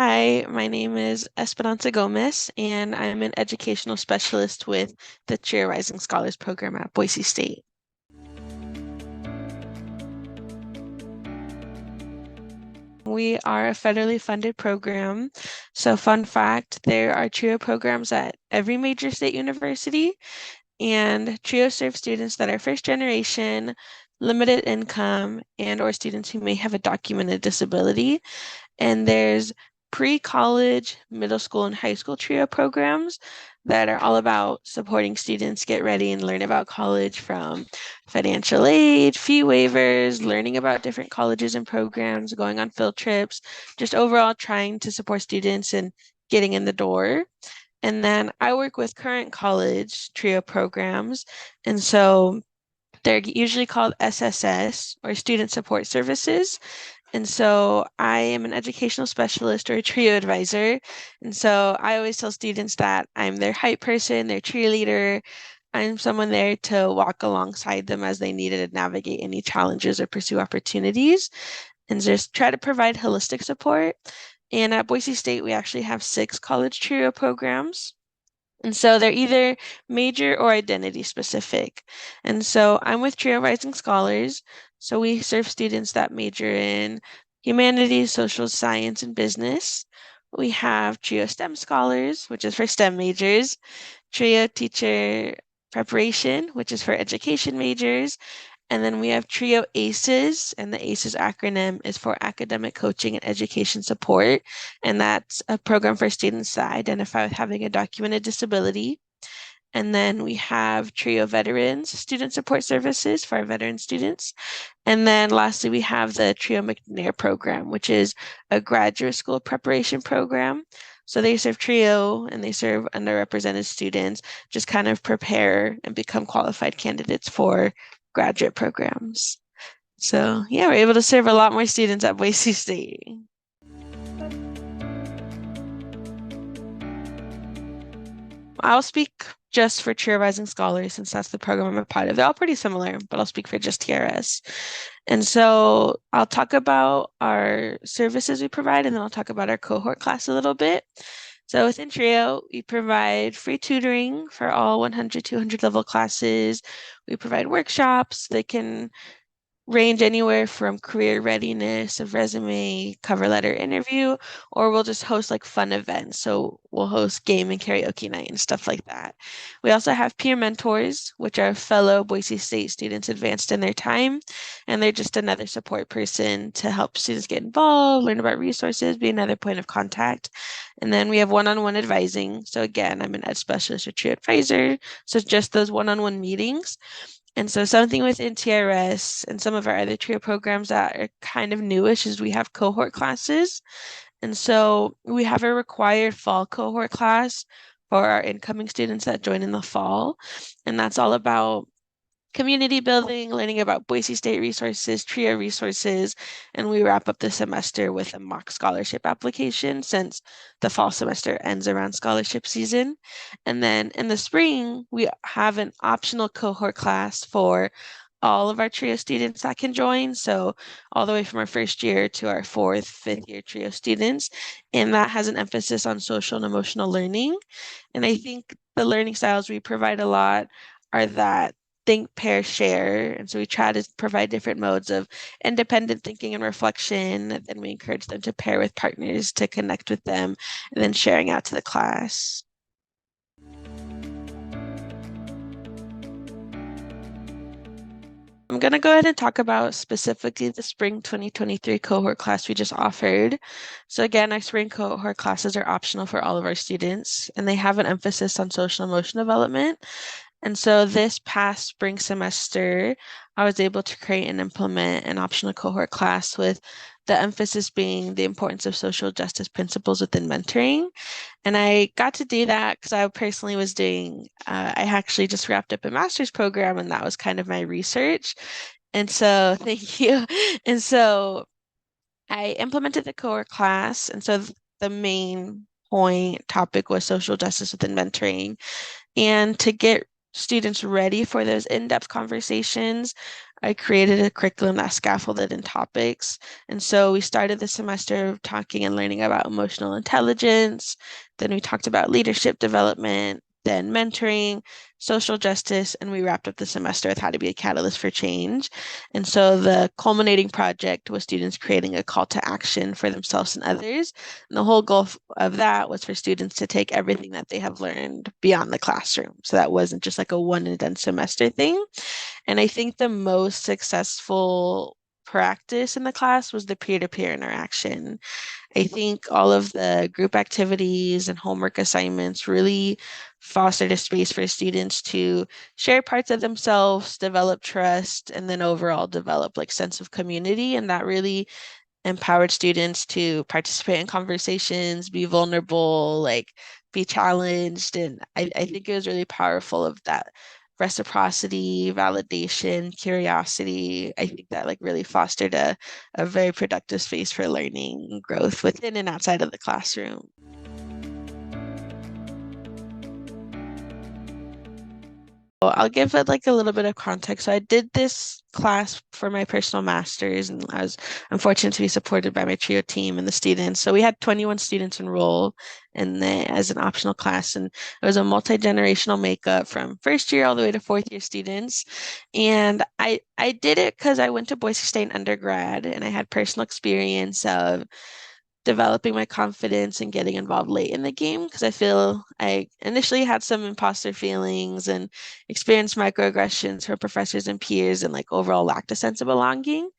Hi, my name is Esperansa Gomez, and I'm an educational specialist with the Cheer Rising Scholars Program at Boise State. We are a federally funded program. So, fun fact, there are TRIO programs at every major state university, and TRIO serves students that are first generation, limited income, and or students who may have a documented disability. And there's pre-college, middle school, and high school TRIO programs that are all about supporting students get ready and learn about college, from financial aid, fee waivers, learning about different colleges and programs, going on field trips, just overall trying to support students and getting in the door. And then I work with current college TRIO programs. And so they're usually called SSS, or Student Support Services. And so I am an educational specialist or a TRIO advisor. And so I always tell students that I'm their hype person, their cheerleader. I'm someone there to walk alongside them as they need to navigate any challenges or pursue opportunities, and just try to provide holistic support. And at Boise State, we actually have 6 college TRIO programs. And so they're either major or identity specific. And so I'm with Trio Rising Scholars. So we serve students that major in humanities, social science, and business. We have Trio STEM Scholars, which is for STEM majors, Trio Teacher Preparation, which is for education majors, and then we have TRIO ACES, and the ACES acronym is for Academic Coaching and Education Support. And that's a program for students that identify with having a documented disability. And then we have TRIO Veterans Student Support Services for our veteran students. And then lastly, we have the TRIO McNair program, which is a graduate school preparation program. So they serve TRIO and they serve underrepresented students, just kind of prepare and become qualified candidates for graduate programs. So yeah, we're able to serve a lot more students at Boise State. I'll speak just for Cheer Rising Scholars since that's the program I'm a part of. They're all pretty similar, but I'll speak for just TRS. And so I'll talk about our services we provide, and then I'll talk about our cohort class a little bit. So within TRIO, we provide free tutoring for all 100, 200 level classes. We provide workshops that can range anywhere from career readiness, of resume, cover letter interview, or we'll just host like fun events. So we'll host game and karaoke night and stuff like that. We also have peer mentors, which are fellow Boise State students advanced in their time, and they're just another support person to help students get involved, learn about resources, be another point of contact. And then we have one-on-one advising. So again, I'm an ed specialist or TRIO advisor. So just those one-on-one meetings. And so something within TRS and some of our other TRIO programs that are kind of newish is we have cohort classes. And so we have a required fall cohort class for our incoming students that join in the fall. And that's all about community building, learning about Boise State resources, TRIO resources, and we wrap up the semester with a mock scholarship application since the fall semester ends around scholarship season. And then in the spring, we have an optional cohort class for all of our TRIO students that can join. So all the way from our first year to our fourth, fifth year TRIO students. And that has an emphasis on social and emotional learning. And I think the learning styles we provide a lot are that think, pair, share. And so we try to provide different modes of independent thinking and reflection. And then we encourage them to pair with partners to connect with them and then sharing out to the class. I'm going to go ahead and talk about specifically the spring 2023 cohort class we just offered. So again, our spring cohort classes are optional for all of our students, and they have an emphasis on social emotional development. And so this past spring semester, I was able to create and implement an optional cohort class with the emphasis being the importance of social justice principles within mentoring. And I got to do that because I personally was doing, I actually just wrapped up a master's program, and that was kind of my research. And so, thank you. And so I implemented the cohort class. And so the main point topic was social justice within mentoring. And to get students ready for those in-depth conversations, I created a curriculum that scaffolded in topics. And so we started the semester talking and learning about emotional intelligence. Then we talked about leadership development, then mentoring, social justice, and we wrapped up the semester with how to be a catalyst for change. And so the culminating project was students creating a call to action for themselves and others. And the whole goal of that was for students to take everything that they have learned beyond the classroom. So that wasn't just like a one and done semester thing. And I think the most successful practice in the class was the peer-to-peer interaction. I think all of the group activities and homework assignments really fostered a space for students to share parts of themselves, develop trust, and then overall develop like sense of community. And that really empowered students to participate in conversations, be vulnerable, like be challenged. And I think it was really powerful of that reciprocity, validation, curiosity. I think that like really fostered a very productive space for learning and growth within and outside of the classroom. Well, I'll give it like a little bit of context. So I did this class for my personal master's, and I'm fortunate to be supported by my trio team and the students. So we had 21 students enroll in the as an optional class, and it was a multi-generational makeup from first year all the way to fourth year students. And I did it because I went to Boise State undergrad, and I had personal experience of developing my confidence and getting involved late in the game because I feel I initially had some imposter feelings and experienced microaggressions from professors and peers and like overall lacked a sense of belonging.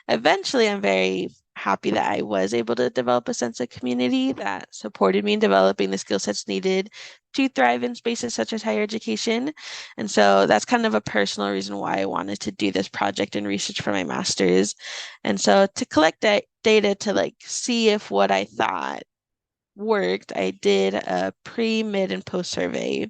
Eventually, I'm very happy that I was able to develop a sense of community that supported me in developing the skill sets needed to thrive in spaces such as higher education. And so that's kind of a personal reason why I wanted to do this project and research for my master's. And so to collect that data to like see if what I thought worked, I did a pre, mid, and post survey.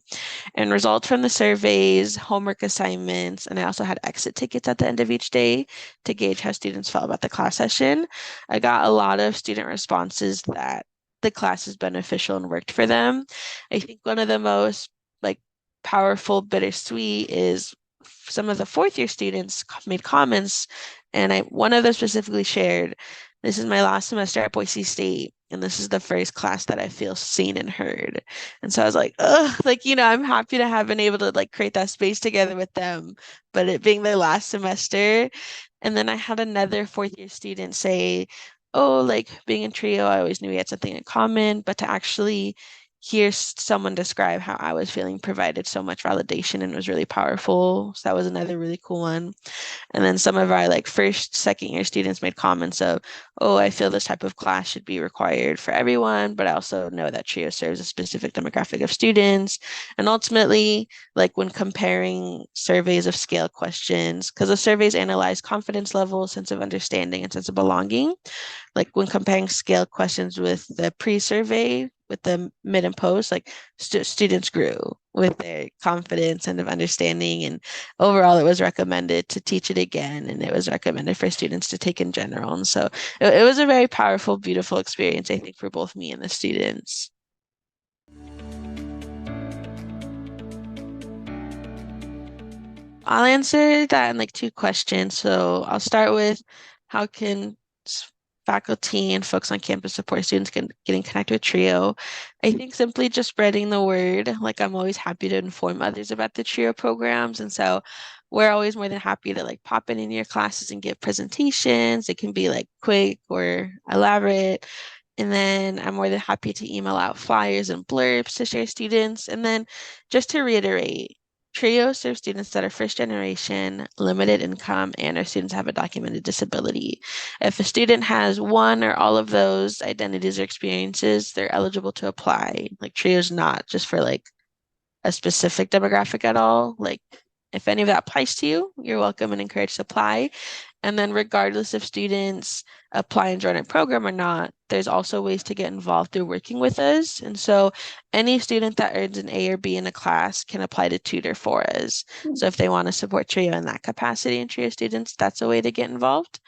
And results from the surveys, homework assignments, and I also had exit tickets at the end of each day to gauge how students felt about the class session. I got a lot of student responses that the class is beneficial and worked for them. I think one of the most like powerful, bittersweet is some of the fourth year students made comments, and I one of them specifically shared, "This is my last semester at Boise State, and this is the first class that I feel seen and heard." And so I was like, ugh, like, I'm happy to have been able to like create that space together with them, but it being their last semester. And then I had another fourth year student say, oh, like being in trio, I always knew we had something in common, but to actually hear someone describe how I was feeling provided so much validation and was really powerful. So that was another really cool one. And then some of our like first, second year students made comments of, oh, I feel this type of class should be required for everyone, but I also know that TRIO serves a specific demographic of students. And ultimately, like when comparing surveys of scale questions, because the surveys analyze confidence level, sense of understanding, and sense of belonging, like when comparing scale questions with the pre-survey, with the mid and post, like students grew with their confidence and of understanding. And overall, it was recommended to teach it again, and it was recommended for students to take in general. And so it was a very powerful, beautiful experience, I think, for both me and the students. I'll answer that in like two questions. So I'll start with how can faculty and folks on campus support students getting connected with TRIO. I think simply just spreading the word. Like I'm always happy to inform others about the TRIO programs. And so we're always more than happy to like pop in your classes and give presentations. It can be like quick or elaborate. And then I'm more than happy to email out flyers and blurbs to share students. And then just to reiterate, TRIO serves students that are first generation, limited income, and our students have a documented disability. If a student has one or all of those identities or experiences, they're eligible to apply. Like TRIO is not just for like a specific demographic at all. Like if any of that applies to you, you're welcome and encouraged to apply. And then regardless if students apply and join a program or not, there's also ways to get involved through working with us. And so any student that earns an A or B in a class can apply to tutor for us. So if they want to support TRIO in that capacity and TRIO students, that's a way to get involved.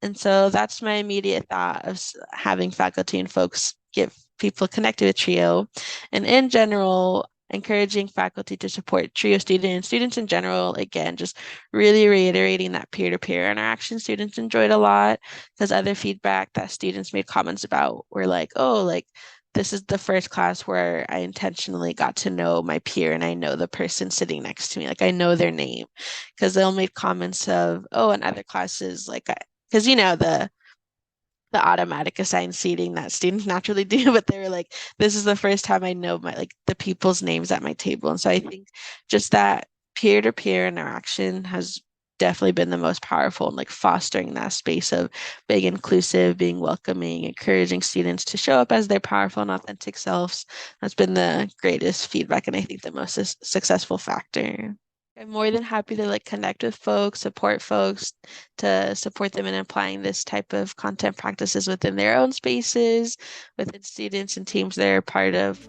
And so that's my immediate thought of having faculty and folks get people connected with TRIO. And in general, encouraging faculty to support TRIO students, students in general, again, just really reiterating that peer-to-peer interaction students enjoyed a lot because other feedback that students made comments about were like, oh, like this is the first class where I intentionally got to know my peer and I know the person sitting next to me. Like I know their name because they'll make comments of, oh, in other classes, like, because the automatic assigned seating that students naturally do, but they were like, this is the first time I know my like the people's names at my table. And so I think just that peer-to-peer interaction has definitely been the most powerful in like fostering that space of being inclusive, being welcoming, encouraging students to show up as their powerful and authentic selves. That's been the greatest feedback and I think the most successful factor. I'm more than happy to like connect with folks, to support them in applying this type of content practices within their own spaces, within students and teams they're a part of.